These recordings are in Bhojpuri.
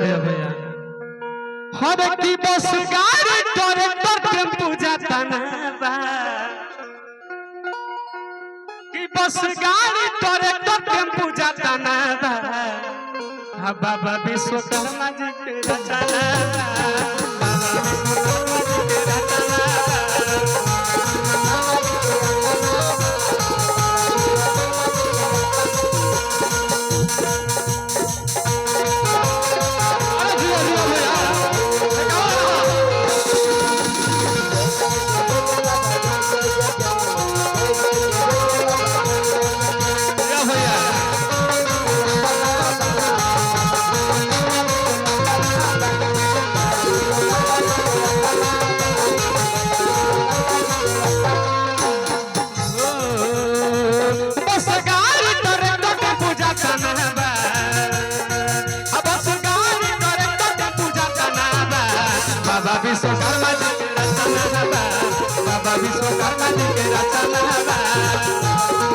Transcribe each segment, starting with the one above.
रे भैया हर की बस गाड़ी ट्रैक्टर टेम्पू जाता ना बा की बस गाड़ी ट्रैक्टर टेम्पू जाता ना बा बाबा विश्वकर्मा जी के रचना बाबा विश्वकर्मा जी के रचना बा बाबा विश्वकर्मा जी के रचना बा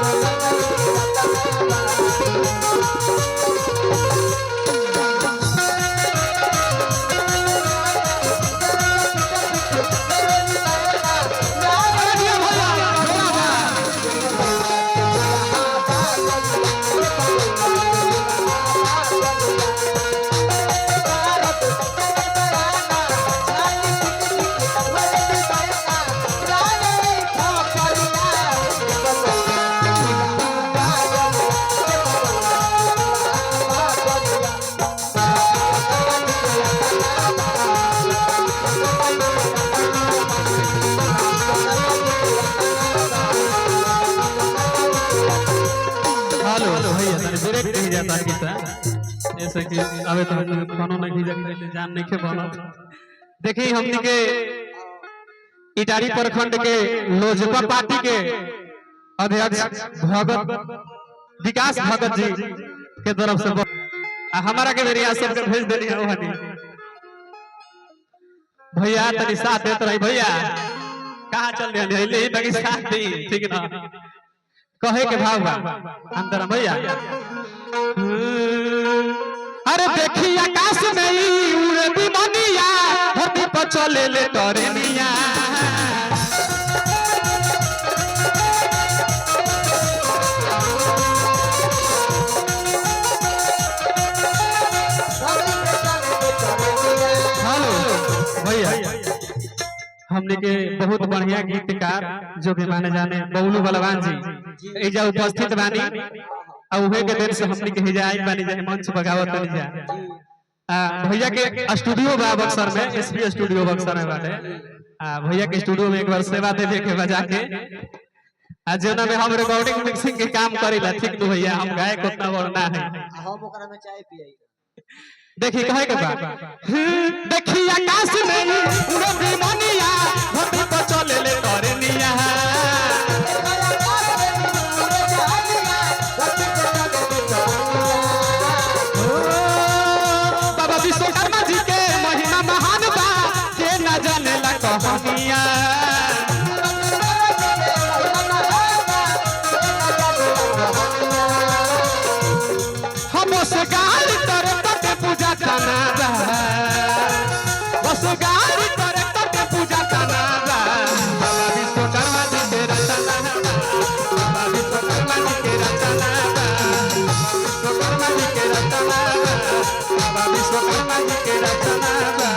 जैसे कि अबे तो खानो नहीं खींचा के जान नहीं के बनो देखी हमनी के इटारी प्रखंड के लोजपा पार्टी के अध्यक्ष भगत विकास भगत जी के तरफ से हमारा के मेरी सब के भेज देनी है वहानी भैया तनी साथ देत रही भैया कहां चल रहे हैं ले तनी साथ दी ठीक ना कहे के भाव बा अंदर भैया अरे देखी आकाश में उड़े विमानिया धरती पर चले ले टरेनिया हेलो भैया हमने के बहुत बढ़िया गीतकार जो भी माने जाने बबलू बलवान जी एजा उपस्थित बानी उहे के देर से हमनी के हिजाई बानी जाए मंच बगावत नहीं जा भैया के स्टूडियो बा बक्सर में एसपी स्टूडियो बक्सर में बाटे भैया के स्टूडियो में एक बार सेवा देवे के बजा के जेना में हम रिकॉर्डिंग मिक्सिंग के काम करेला ठीक तो भैया हम गायक उतना बड़ना है हम ओकरा में चाय पियाई देखी कहे के बा देखी आकाश में पूरा विमानिया धरती पर चले ले टरेनिया विश्वकर्मा जी के महिमा महान बा के न जाने ला कहानिया हम उस गाड़ी तरफ के पूजा करना बा उस गाड़ी तरफ के पूजा करना बा बाबा विश्वकर्मा जी के रचना बा बाबा विश्वकर्मा जी के रचना बा विश्वकर्मा जी के रचना बा बाबा विश्वकर्मा जी के रचना बा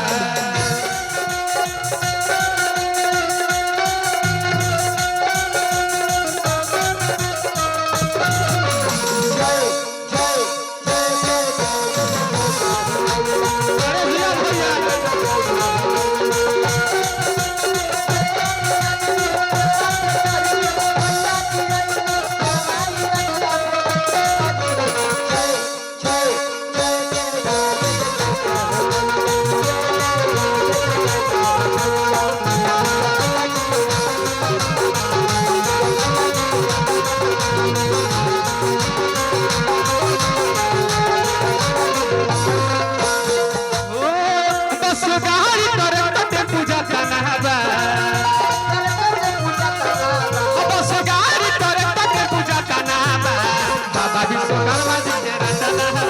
हा